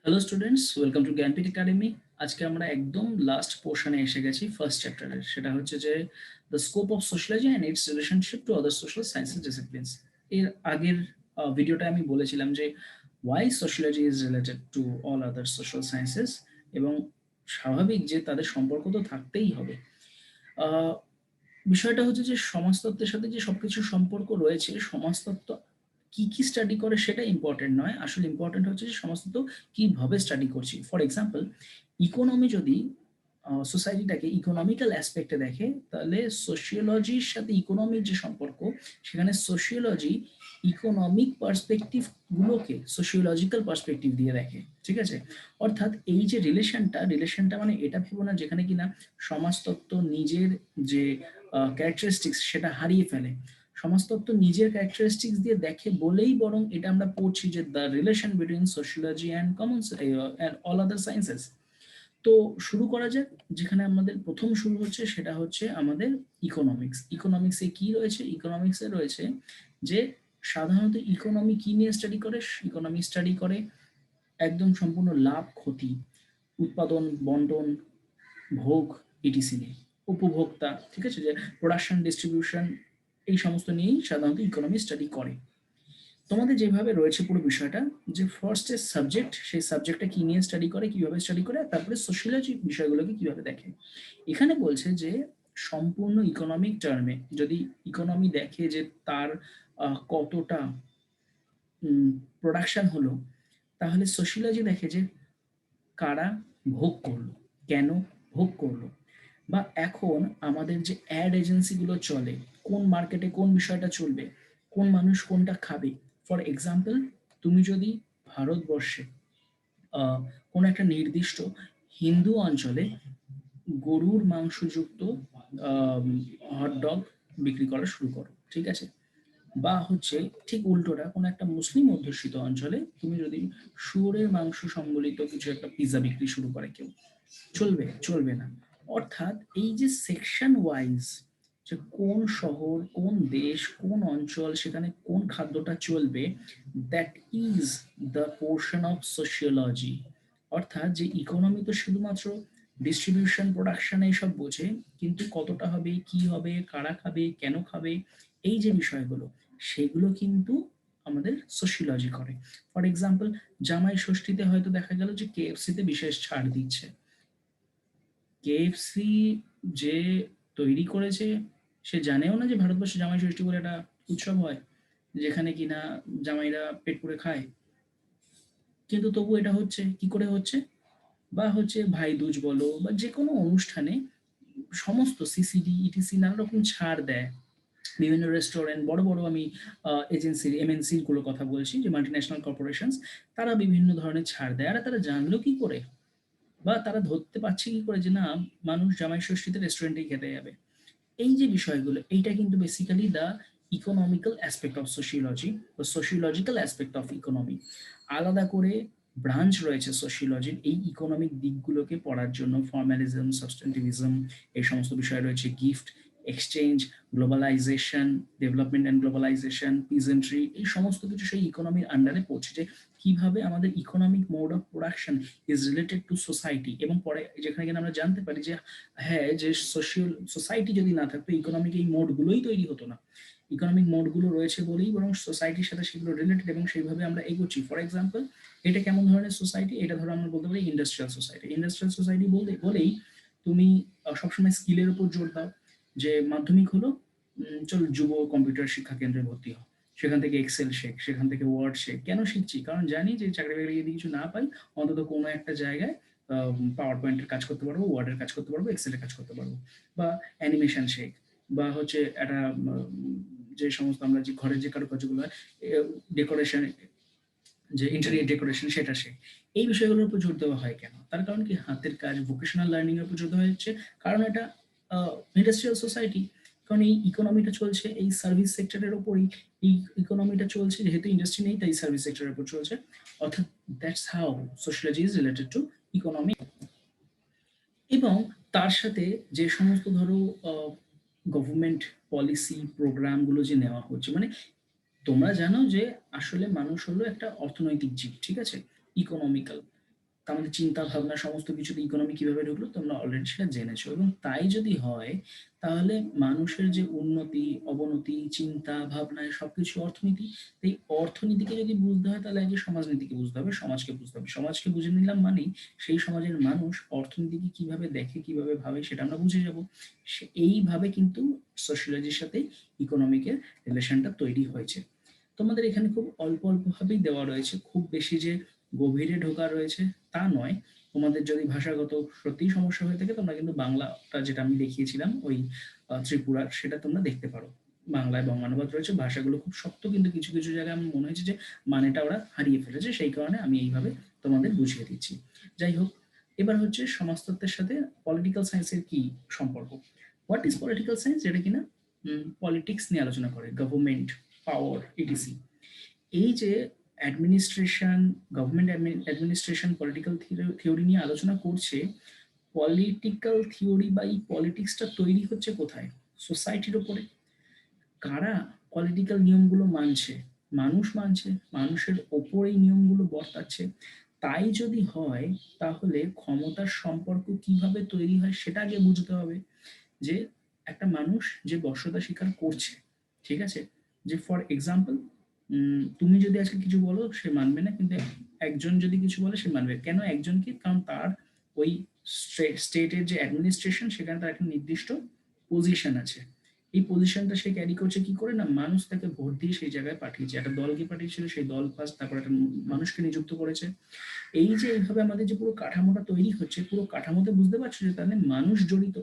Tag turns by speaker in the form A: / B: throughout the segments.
A: Hello students, welcome to Jnanpith academy. আজকে আমরা একদম লাস্ট পোর্শনে এসে গেছি ফার্স্ট চ্যাপ্টারের। সেটা হচ্ছে যে the scope of sociology and its relationship to other social sciences disciplines. এর আগের ভিডিওটা আমি বলেছিলাম যে why sociology is related to all other social sciences, এবং স্বাভাবিক যে তাদের সম্পর্ক তো থাকতেই হবে। আহ, বিষয়টা হচ্ছে যে সমাজতত্ত্বের সাথে যে সবকিছু সম্পর্ক রয়েছে, সমাজতত্ত্ব কি কি স্টাডি করে সেটা ইম্পর্টেন্ট নয়, আসলে ইম্পর্টেন্ট হচ্ছে যে সমাজতত্ত্ব কিভাবে স্টাডি করছি। ফর এক্সাম্পল, ইকোনমি যদি সোসাইটিটাকে ইকোনমিক্যাল অ্যাসপেক্টে দেখে, তাহলে সোশিওলজির সাথে ইকোনমির যে সম্পর্ক, সেখানে সোশিওলজি ইকোনমিক পার্সপেক্টিভ গুলোকে সোশিওলজিক্যাল পার্সপেক্টিভ দিয়ে দেখে। ঠিক আছে, অর্থাৎ এই যে রিলেশনটা মানে এটা ভেবো না যেখানে কিনা সমাজতত্ত্ব নিজের যে ক্যারেক্টারিস্টিক্স সেটা হারিয়ে ফেলে। সমাজতত্ত্ব নিজের ক্যারেক্টারিস্টিক্স দিয়ে দেখে বলেই বরং এটা আমরা পড়ছি যে the relation between sociology and common and all other sciences. তো শুরু করা যাক। যেখানে আমাদের প্রথম শুরু হচ্ছে সেটা হচ্ছে আমাদের ইকোনমিক্স। ইকোনমিক্সে কি রয়েছে? ইকোনমিক্সে রয়েছে যে সাধারণত ইকোনমি কি নিয়ে স্টাডি করে? ইকোনমি স্টাডি করে একদম সম্পূর্ণ লাভ ক্ষতি, উৎপাদন, বন্টন, ভোগ, ইটিসি নিয়ে, উপভোক্তা। ঠিক আছে, যে প্রোডাকশন, ডিস্ট্রিবিউশন, এই সমস্ত নিয়েই সাধারণত ইকোনমি স্টাডি করে। তোমাদের যেভাবে রয়েছে পুরো বিষয়টা, যে ফার্স্ট এর সাবজেক্ট, সেই সাবজেক্টটা কি নিয়ে স্টাডি করে, কিভাবে স্টাডি করে, আর তারপরে সোশিয়োলজি বিষয়গুলোকে কিভাবে দেখে। এখানে বলছে যে সম্পূর্ণ ইকোনমিক টার্মে যদি ইকোনমি দেখে যে তার কতটা প্রোডাকশন হলো, তাহলে সোশিয়োলজি দেখে যে কারা ভোগ করলো, কেন ভোগ করলো, বা এখন আমাদের যে অ্যাড এজেন্সিগুলো চলে, কোন মার্কেটে কোন বিষয়টা চলবে, কোন মানুষ কোনটা খাবে। ফর এক্সাম্পল, তুমি যদি ভারতবর্ষে কোনো একটা নির্দিষ্ট হিন্দু অঞ্চলে গরুর মাংসযুক্ত হটডগ বিক্রি করা শুরু করো, ঠিক আছে, বা হচ্ছে ঠিক উল্টোটা কোনো একটা মুসলিম অধ্যুষিত অঞ্চলে তুমি যদি শুয়োরের মাংস সম্বলিত কিছু একটা পিৎজা বিক্রি শুরু করে কেউ, চলবে? চলবে না। অর্থাৎ এই যে সেকশন ওয়াইজ, যে কোন শহর, কোন দেশ, কোন অঞ্চল, সেখানে কোন খাদ্যটা চলবে, that is the portion of sociology. অর্থাৎ যে ইকোনমি তো শুধুমাত্র ডিস্ট্রিবিউশন, প্রোডাকশন এইসব বোঝে, কিন্তু কতটা হবে, কি হবে, কারা খাবে, কেন খাবে, এই যে বিষয়গুলো, সেগুলো কিন্তু আমাদের সোশিওলজি করে। ফর এক্সাম্পল, জামাই ষষ্ঠীতে হয়তো দেখা গেল যে কেএফসিতে বিশেষ ছাড় দিচ্ছে। কেএফসি যে তৈরি করেছে সে জানেও না যে ভারতবর্ষে জামাই ষষ্ঠী বলে একটা উৎসব হয়, যেখানে কিনা জামাইরা পেট পুড়ে খায়, কিন্তু তবু এটা হচ্ছে। কি করে হচ্ছে? বা হচ্ছে ভাই দুজ বলো বা যে কোনো অনুষ্ঠানে সমস্ত সিসিডি, ইটিসি নানা রকম ছাড় দেয়। বিভিন্ন রেস্টুরেন্ট, বড় বড় আমি এজেন্সির, এমএনসির গুলো কথা বলছি, যে মাল্টিন্যাশনাল কর্পোরেশনস, তারা বিভিন্ন ধরনের ছাড় দেয়। আর তারা জানলো কি করে, বা তারা ধরতে পারছে কি করে যে না, মানুষ জামাই ষষ্ঠীতে রেস্টুরেন্টেই খেতে যাবে। এই যে বিষয়গুলো, এইটা কিন্তু basically the economical aspect of sociology বা সোশিওলজিক্যাল অ্যাসপেক্ট অফ ইকোনমি। আলাদা করে ব্রাঞ্চ রয়েছে সোশিওলজির এই ইকোনমিক দিকগুলোকে পড়ার জন্য। ফর্মালিজম, সাবস্টেন্টিভিজম, এই সমস্ত বিষয় রয়েছে। Gift, exchange, globalisation, development and globalisation, peasantry, এই সমস্ত কিছু সেই ইকোনমির আন্ডারে পড়ছে। যে কিভাবে আমাদের economic mode of production is related two society. এবং পরে যেখানে কিনা আমরা জানতে পারি যে হ্যাঁ, যে সোশিয়াল সোসাইটি যদি না থাকতো, ইকোনমিক এই মোডগুলোই তৈরি হতো না। ইকোনমিক মোডগুলো রয়েছে বলেই বরং সোসাইটির সাথে সেগুলো রিলেটেড, এবং সেইভাবে আমরা এগোচ্ছি। ফর এক্সাম্পল, এটা কেমন ধরনের সোসাইটি? এটা ধরো আমরা বলতে পারি ইন্ডাস্ট্রিয়াল সোসাইটি। ইন্ডাস্ট্রিয়াল সোসাইটি বলতে বলেই তুমি সবসময় স্কিলের উপর জোর দাও। যে মাধ্যমিক হলো, চল যুব কম্পিউটার শিক্ষা কেন্দ্রে ভর্তি হও, সেখান থেকে এক্সেল শেখ, সেখান থেকে ওয়ার্ড শেখ। কেন শিখছি? কারণ জানি যে চাকরি বাকরি যদি কিছু না পাই, অন্তত কোনো একটা জায়গায় পাওয়ার পয়েন্টের কাজ করতে পারবো, ওয়ার্ডের কাজ করতে পারবো, এক্সেলের কাজ করতে পারবো। বা অ্যানিমেশন শেখ, বা হচ্ছে একটা যে সমস্ত আমরা যে ঘরের যে কারুকার্যগুলো হয়, ডেকোরেশন, যে ইন্টেরিয়র ডেকোরেশন, সেটা শেখ। এই বিষয়গুলোর উপর জোর দেওয়া হয় কেন? তার কারণ কি, হাতের কাজ, ভোকেশনাল লার্নিং এর উপর জোর দেওয়া হচ্ছে। কারণ এটা ইন্ডাস্ট্রিয়াল সোসাইটি। কারণ এই ইকোনমিটা চলছে এই সার্ভিস সেক্টরের উপরই। এই ইকোনমিটা চলছে যেহেতু ইন্ডাস্ট্রি নেই, তাই সার্ভিস সেক্টরের উপর চলছে। অর্থাৎ that's how sociology is related two economy. এবং তার সাথে যে সমস্ত ধরো গভর্নমেন্ট পলিসি প্রোগ্রামগুলো যে নেওয়া হচ্ছে, মানে তোমরা জানো যে আসলে মানুষ হলো একটা অর্থনৈতিক জীব, ঠিক আছে, ইকোনমিক্যাল। আমাদের চিন্তা ভাবনা সমস্ত কিছুতে ইকোনমি কিভাবে ঢুকলো তোমরা অলরেডি সেটা জেনেছো। এবং তাই যদি হয় তাহলে মানুষের যে উন্নতি অবনতি চিন্তা ভাবনায় সবকিছু অর্থনীতি। এই অর্থনীতিকে যদি বুঝতে হয় তাহলে আগে সমাজনীতিকে বুঝতে হবে, সমাজকে বুঝতে হবে। সমাজকে বুঝে নিলাম মানেই সেই সমাজের মানুষ অর্থনীতিকে কিভাবে দেখে কিভাবে ভাবে সেটা আমরা বুঝে যাব। এইভাবে কিন্তু সোশিয়োলজির সাথে ইকোনমিকের রিলেশনটা তৈরি হয়েছে। তোমাদের এখানে খুব অল্প অল্প ভাবেই দেওয়া রয়েছে, খুব বেশি যে গভীরে ঢোকা রয়েছে তা নয়। তোমাদের যদি ভাষাগত সত্যিই সমস্যা হয়ে থাকে তোমরা কিন্তু বাংলাটা যেটা আমি দেখিয়েছিলাম ওই ত্রিপুরার সেটা তোমরা দেখতে পারো। বাংলায় বঙ্গানুবাদ রয়েছে, ভাষাগুলো খুব শক্ত কিন্তু কিছু কিছু জায়গায় আমার মনে হয়েছে যে মানেটা ওরা হারিয়ে ফেলেছে, সেই কারণে আমি এইভাবে তোমাদের বুঝিয়ে দিচ্ছি। যাই হোক, এবার হচ্ছে সমাজতত্ত্বের সাথে পলিটিক্যাল সায়েন্সের কি সম্পর্ক। হোয়াট ইজ পলিটিক্যাল সায়েন্স, যেটা কিনা পলিটিক্স নিয়ে আলোচনা করে, গভর্নমেন্ট পাওয়ার ইটিসি। এই যে administration, government administration political theory নিয়ে আলোচনা করছে, পলিটিক্যাল থিওরি বা এই পলিটিক্সটা তৈরি হচ্ছে কোথায়? সোসাইটির ওপরে। কারা পলিটিক্যাল নিয়মগুলো মানছে? মানুষ মানছে, মানুষের ওপর এই নিয়মগুলো বর্তাচ্ছে। তাই যদি হয় তাহলে ক্ষমতার সম্পর্ক কিভাবে তৈরি হয় সেটা আগে বুঝতে হবে। যে একটা মানুষ যে বশ্যতা স্বীকার করছে, ঠিক আছে, যে ফর এক্সাম্পল তুমি যদি আজকে কিছু বলো সে মানবে না, কিন্তু একজন যদি কিছু বলে সে মানবে। কেন একজনকে? কারণ তার ওই স্টেটের যে অ্যাডমিনিস্ট্রেশন সেখানে তার একটা নির্দিষ্ট পজিশন আছে। এই পজিশনটা সে ক্যারি করছে কি করে? না, মানুষ তাকে ভোট দিয়ে সেই জায়গায় পাঠিয়েছে, একটা দলকে পাঠিয়েছিল, সেই দল ফার্স্ট তারপর একটা মানুষকে নিযুক্ত করেছে। এই যে এইভাবে আমাদের যে পুরো কাঠামোটা তৈরি হচ্ছে, পুরো কাঠামোতে বুঝতে পারছো যে তাহলে মানুষ জড়িত।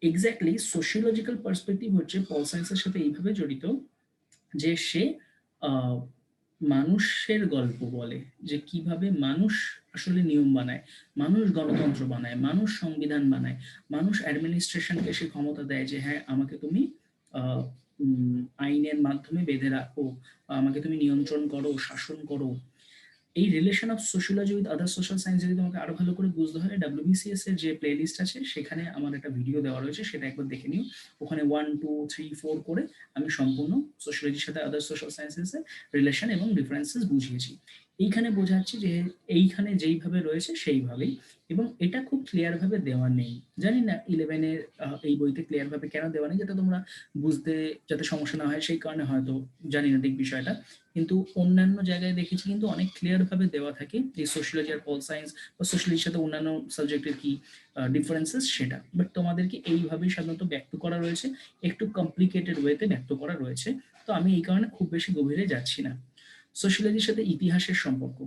A: এক্স্যাক্টলি সোশিওলজিক্যাল পার্সপেক্টিভ হচ্ছে পল সায়েন্সের সাথে এইভাবে জড়িত যে সে আহ, মানুষের গল্প বলে, যে কিভাবে মানুষ আসলে নিয়ম বানায়, মানুষ গণতন্ত্র বানায়, মানুষ সংবিধান বানায়, মানুষ অ্যাডমিনিস্ট্রেশনকে সে ক্ষমতা দেয় যে হ্যাঁ আমাকে তুমি আহ, আইনের মাধ্যমে বেঁধে রাখো, আমাকে তুমি নিয়ন্ত্রণ করো, শাসন করো। এই relation of sociology with other social science যদি তোমাকে আরো ভালো করে বুঝতে হয়, ডাব্লিউবিসিএস এর যে প্লে লিস্ট আছে সেখানে আমার একটা ভিডিও দেওয়া রয়েছে, সেটা একবার দেখে নিও। ওখানে 1 2 3 4 করে আমি সম্পূর্ণ সোশিয়োলজির সাথে আদার সোশ্যাল সায়েন্সেস এর রিলেশন এবং ডিফারেন্সেস বুঝিয়েছি। এইখানে বোঝাচ্ছি যে এইখানে যেইভাবে রয়েছে সেইভাবেই, এবং এটা খুব ক্লিয়ার ভাবে দেওয়া নেই। জানি না 11-এর এই বইতে ক্লিয়ার ভাবে কেন দেওয়া নেই, যেটা তোমরা বুঝতে যাতে সমস্যা না হয় সেই কারণে হয়তো, জানি না ঠিক বিষয়টা। কিন্তু অন্যান্য জায়গায় দেখেছি কিন্তু অনেক ক্লিয়ার ভাবে দেওয়া থাকে এই সোশিয়োলজি আর পল সায়েন্স বা সোশিয়োলজির সাথে অন্যান্য সাবজেক্টের কি ডিফারেন্সেস সেটা। বাট তোমাদেরকে এইভাবেই সাধারণত ব্যক্ত করা রয়েছে, একটু কমপ্লিকেটেড ওয়েতে ব্যক্ত করা রয়েছে। তো আমি এই কারণে খুব বেশি গভীরে যাচ্ছি না। সোশিয়োলজির সাথে ইতিহাসের সম্পর্ক।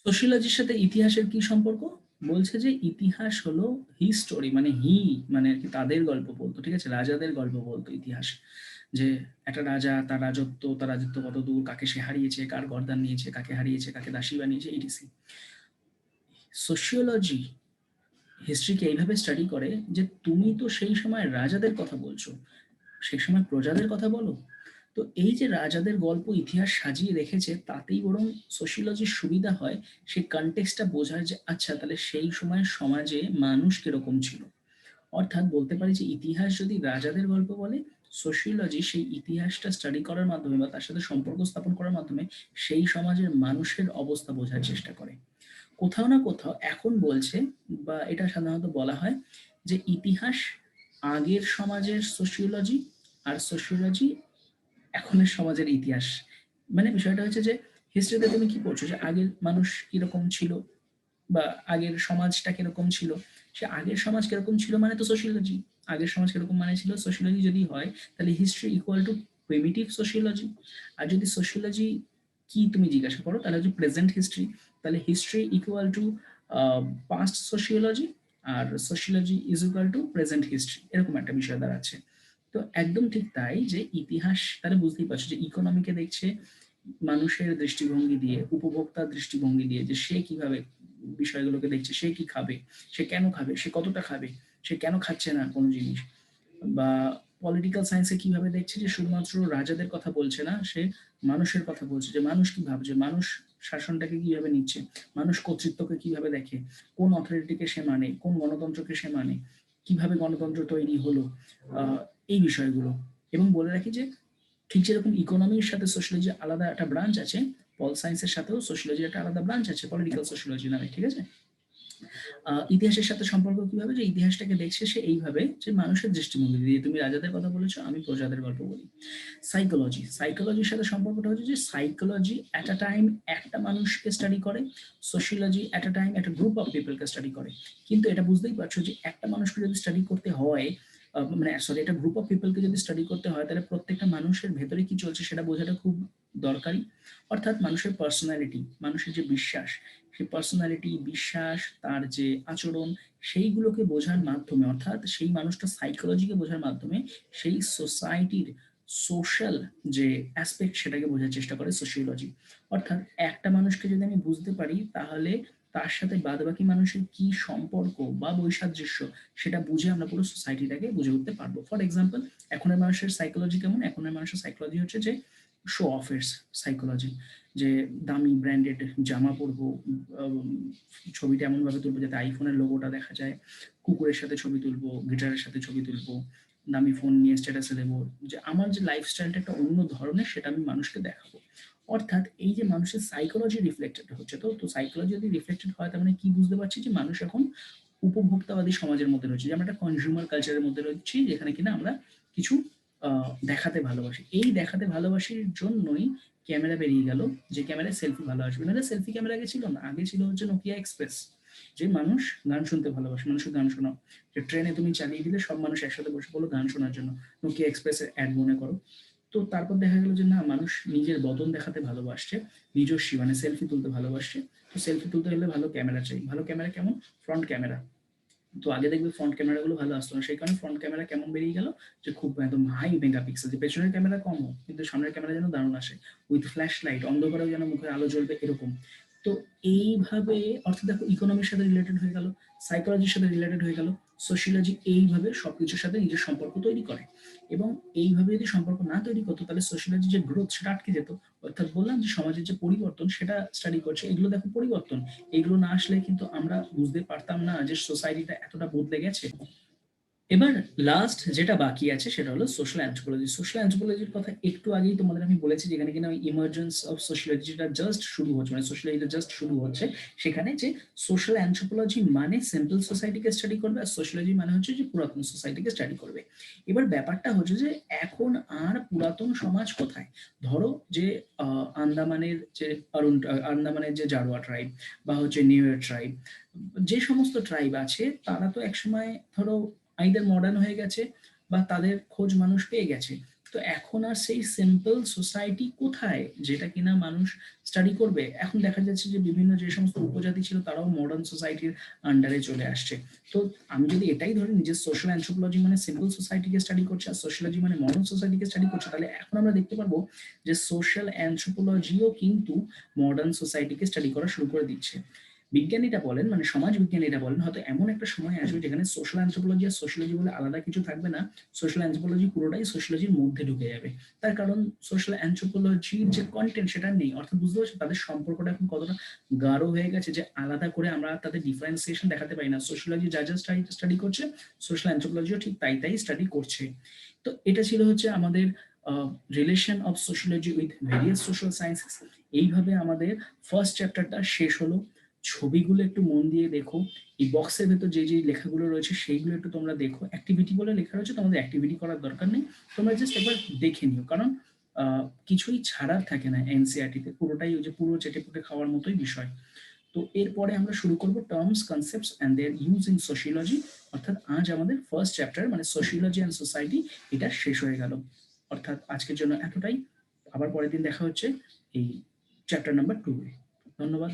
A: সোশিয়োলজির সাথে ইতিহাসের কি সম্পর্ক? বলছে যে ইতিহাস হলো হিস্টোরি, মানে মানে আর কি তাদের গল্প বলতো, ঠিক আছে, রাজাদের গল্প বলতো ইতিহাস। যে একটা রাজা, তার রাজত্ব কত দূর, কাকে সে হারিয়েছে, কার গর্দান নিয়েছে, কাকে হারিয়েছে, কাকে দাসী বানিয়েছে, ইটিসি। সোশিওলজি হিস্ট্রিকে এইভাবে স্টাডি করে যে তুমি তো সেই সময় রাজাদের কথা বলছো, সেই সময় প্রজাদের কথা বলো। তো এই যে রাজাদের গল্প ইতিহাস সাজিয়ে রেখেছে তাতেই বরং সোশিওলজির সুবিধা হয়, সেই কনটেক্সটটা বোঝার যে আচ্ছা তাহলে সেই সময় সমাজে মানুষ কিরকম ছিল। অর্থাৎ বলতে পারি যে ইতিহাস যদি রাজাদের গল্প বলে, সোশিওলজি সেই ইতিহাসটা স্টাডি করার মাধ্যমে বা তার সাথে সম্পর্ক স্থাপন করার মাধ্যমে সেই সমাজের মানুষের অবস্থা বোঝার চেষ্টা করে। কোথাও না কোথাও এখন বলছে, বা এটা সাধারণত বলা হয় যে ইতিহাস আগের সমাজের সোশিওলজি, আর সোশিওলজি এখনের সমাজের ইতিহাস। মানে বিষয়টা হচ্ছে যে হিস্ট্রিতে তুমি কি পড়ছো যে আগের মানুষ কিরকম ছিল বা আগের সমাজটা কিরকম ছিল, সে আগের সমাজ কিরকম ছিল মানে তো সোশিওলজি। আগের সমাজ কিরকম মানে ছিল সোশিওলজি যদি হয়, তাহলে history equal to primitive sociology. আর যদি সোশিওলজি কি তুমি জিজ্ঞাসা করো তাহলে হচ্ছে প্রেজেন্ট হিস্ট্রি। তাহলে history equal to past sociology, আর sociology is equal to present history, এরকম একটা বিষয় দাঁড়াচ্ছে। তো একদম ঠিক তাই যে ইতিহাস তাহলে বুঝতেই পারছো যে ইকোনমিকে দেখছে মানুষের দৃষ্টিভঙ্গি দিয়ে, উপভোক্তার দৃষ্টিভঙ্গি দিয়ে, যে সে কিভাবে বিষয়গুলোকে দেখছে, সে কি খাবে, সে কেন খাবে, সে কতটা খাবে, সে কেন খাচ্ছে না কোনো জিনিস। বা পলিটিক্যাল সায়েন্সে কিভাবে দেখছে যে শুধুমাত্র রাজাদের কথা বলছে না, সে মানুষের কথা বলছে, যে মানুষ কি ভাবছে, মানুষ শাসনটাকে কিভাবে নিচ্ছে, মানুষ কর্তৃত্বকে কিভাবে দেখে, কোন অথরিটিকে সে মানে, কোন গণতন্ত্রকে সে মানে, কিভাবে গণতন্ত্র তৈরি হলো, আহ, এই বিষয়গুলো। এবং বলে রাখি যে ঠিক যেরকম ইকোনমির সাথে সোশ্যালজি আলাদা একটা ব্রাঞ্চ আছে, পল সায়েন্সের সাথেও সোশিওলজির একটা আলাদা ব্রাঞ্চ আছে পলিটিক্যাল সোশিওলজি নামে, ঠিক আছে। ইতিহাসের সাথে সম্পর্ক কিভাবে, যে ইতিহাসটাকে দেখছে সে এইভাবে যে মানুষের দৃষ্টিভঙ্গি দিয়ে। তুমি রাজাদের কথা বলেছো, আমি প্রজাদের গল্প বলি। সাইকোলজির সাথে সম্পর্কটা হচ্ছে যে সাইকোলজি অ্যাট আ টাইম একটা মানুষকে স্টাডি করে, সোশিওলজি অ্যাট আ টাইম একটা গ্রুপ অফ পিপলকে স্টাডি করে। কিন্তু এটা বুঝতেই পারছো যে একটা মানুষকে যদি স্টাডি করতে হয়, মানে সরি, একটা গ্রুপ অফ পিপলকে যদি স্টাডি করতে হয়, তাহলে প্রত্যেকটা মানুষের ভেতরে কি চলছে সেটা বোঝাটা খুব দরকারি। অর্থাৎ মানুষের পার্সোনালিটি, মানুষের যে বিশ্বাস, সেই পার্সোনালিটি, বিশ্বাস, তার যে আচরণ, সেইগুলোকে বোঝার মাধ্যমে, অর্থাৎ সেই মানুষটা সাইকোলজিকে বোঝার মাধ্যমে সেই সোসাইটির সোশ্যাল যে অ্যাসপেক্ট সেটাকে বোঝার চেষ্টা করে সোশিওলজি। অর্থাৎ একটা মানুষকে যদি আমি বুঝতে পারি, তাহলে তার সাথে বাদবাকি মানুষের কি সম্পর্ক বা বৈসাদৃশ্য সেটা বুঝে আমরা পুরো সোসাইটিটাকে বুঝে উঠতে পারবো। ফর এক্সাম্পল, এখনের মানুষের সাইকোলজি কেমন? এখনের মানুষের সাইকোলজি হচ্ছে যে শো অফের সাইকোলজি, যে দামি ব্র্যান্ডেড জামা পরবো, ছবিটা এমনভাবে তুলবো যাতে আইফোনের লোগোটা দেখা যায়, কুকুরের সাথে ছবি তুলবো, গিটারের সাথে ছবি তুলবো, দামি ফোন নিয়ে স্ট্যাটাসে দেবো, যে আমার যে লাইফস্টাইলটা একটা অন্য ধরনের সেটা আমি মানুষকে দেখাবো। অর্থাৎ এই যে মানুষের সাইকোলজি রিফ্লেক্টেড হচ্ছে, তো সাইকোলজি যদি রিফ্লেক্টেড হয়, তার মানে কি বুঝতে পারছি, যে মানুষ এখন উপভোক্তাবাদী সমাজের মধ্যে রয়েছে, যে আমরা একটা কনজিউমার কালচারের মধ্যে রয়েছি, যেখানে কিনা আমরা কিছু দেখাতে ভালোবাসি। এই দেখাতে ভালোবাসির জন্যই ক্যামেরা বেরিয়ে গেল, যে ক্যামেরায় সেলফি ভালো আসবে। নাহলে সেলফি ক্যামেরা আগে ছিল না, আগে ছিল হচ্ছে নোকিয়া এক্সপ্রেস, যে মানুষ গান শুনতে ভালোবাসে, মানুষের গান শোনাও, যে ট্রেনে তুমি চালিয়ে দিলে সব মানুষ একসাথে বসে পড়লো গান শোনার জন্য, নোকিয়া এক্সপ্রেসের অ্যাড মনে করো। তো তারপর দেখা গেল যে না, মানুষ নিজের বদন দেখাতে ভালোবাসছে, নিজস্বী মানে সেলফি তুলতে ভালোবাসছে। তো সেলফি তুলতে হলে ভালো ক্যামেরা চাই। ভালো ক্যামেরা কেমন? Front camera. তো আগে দেখবে ফ্রন্ট ক্যামেরাগুলো ভালো আসতো না, সেই কারণে ফ্রন্ট ক্যামেরা কেমন বেরিয়ে গেল, যে খুব একদম হাই মেগাপিক্সেল, যে পেছনের ক্যামেরা কম হোক কিন্তু সামনের ক্যামেরা যেন দারুণ আসে, উইথ ফ্ল্যাশ লাইট, অন্ধকারেও যেন মুখের আলো জ্বলবে এরকম। তো এইভাবে, অর্থাৎ দেখো ইকোনমির সাথে রিলেটেড হয়ে গেল, সাইকোলজির সাথে রিলেটেড হয়ে গেল, সোশিয়োলজি এইভাবে সবকিছুর সাথে নিজের সম্পর্ক তৈরি করে। এবং এইভাবে যদি সম্পর্ক না তৈরি করতো, তাহলে সোশিয়োলজি যে গ্রোথ সেটা আটকে যেত। অর্থাৎ বললাম যে সমাজের যে পরিবর্তন সেটা স্টাডি করছে, এগুলো দেখো পরিবর্তন, এগুলো না আসলে কিন্তু আমরা বুঝতে পারতাম না যে সোসাইটিটা এতটা বদলে গেছে। এবার লাস্ট যেটা বাকি আছে সেটা হলো সোশ্যাল অ্যানথ্রোপোলজি। সোশ্যাল অ্যানথ্রোপোলজির কথা একটু আগেই তোমাদের আমি বলেছি, যেখানে কিনা ওই ইমার্জেন্স অফ সোশিয়োলজিটা জাস্ট শুরু হচ্ছে, মানে সোশ্যালজিটা জাস্ট শুরু হচ্ছে, সেখানে যে সোশ্যাল অ্যানথ্রোপোলজি মানে সিম্পল সোসাইটিকে স্টাডি করবে, আর সোশিয়োলজি মানে হচ্ছে যে পুরাতন সোসাইটিকে স্টাডি করবে। এবার ব্যাপারটা হচ্ছে যে এখন আর পুরাতন সমাজ কোথায়? ধরো যে আন্দামানের যে আন্দামানের যে জারোয়া ট্রাইব বা হচ্ছে নিউয়ার ট্রাইব, যে সমস্ত ট্রাইব আছে তারা তো একসময় ধরো আইদার মডার্ন হয়ে গেছে বা তাদের খোঁজ মানুষ পেয়ে গেছে। তো এখন আর সেই সিম্পল সোসাইটি কোথায়, যেটা কিনা মানুষ স্টাডি করবে? এখন দেখা যাচ্ছে যে বিভিন্ন যে সমস্ত উপজাতি ছিল তারাও মডার্ন সোসাইটির আন্ডারে চলে আসছে। তো আমি যদি এটাই ধরি, নিজের সোশ্যাল অ্যানথ্রোপোলজি মানে সিম্পল সোসাইটিকে স্টাডি করছে আর সোশিয়োলজি মানে মডার্ন সোসাইটিকে স্টাডি করছে, তাহলে এখন আমরা দেখতে পারবো যে সোশ্যাল অ্যানথ্রোপোলজিও কিন্তু মডার্ন সোসাইটিকে স্টাডি করা শুরু করে দিচ্ছে। বিজ্ঞানীরা বলেন, মানে সমাজ বিজ্ঞানীরা বলেন, হয়তো এমন একটা সময় আসবে যেখানে সোশ্যাল অ্যানথ্রোপোলজি আর সোশিয়োলজি বলে আলাদা কিছু থাকবে না, সোশ্যাল অ্যানথ্রোপোলজি পুরোটাই সোশিয়োলজির মধ্যে ঢুকে যাবে। তার কারণ সোশ্যাল অ্যানথ্রোপোলজির যে কন্টেন্ট সেটা নেই, অর্থাৎ বুঝতে পারছো তাদের সম্পর্কটা এখন কতটা গাঢ় হয়ে গেছে, যে আলাদা করে আমরা তাদের ডিফারেন্সিয়েশন দেখাতে পারি না। সোশিয়োলজি যা যা স্টাডি করছে, সোশ্যাল অ্যানথ্রোপোলজিও ঠিক তাই তাই স্টাডি করছে। তো এটা ছিল হচ্ছে আমাদের relation of sociology with various social sciences. এইভাবে আমাদের ফার্স্ট চ্যাপ্টারটা শেষ হলো। ছবিগুলো একটু মন দিয়ে দেখো, এই বক্সের ভেতর যে যে লেখাগুলো রয়েছে সেইগুলো একটু তোমরা দেখো। অ্যাক্টিভিটি বলে লেখা রয়েছে, তোমাদের অ্যাক্টিভিটি করার দরকার নেই, তোমরা জাস্ট একবার দেখে নিও, কারণ কিছুই ছাড়ার থাকে না এনসিইআরটিতে, পুরোটাই ওই যে পুরো চেটেপুটে খাওয়ার মতোই বিষয়। তো এরপরে আমরা শুরু করব terms, concepts and their use in sociology. অর্থাৎ আজ আমাদের ফার্স্ট চ্যাপ্টার মানে সোশিয়োলজি অ্যান্ড সোসাইটি এটা শেষ হয়ে গেল। অর্থাৎ আজকের জন্য এতটাই। আবার পরের দিন দেখা হচ্ছে এই চ্যাপ্টার নাম্বার 2 এ। ধন্যবাদ।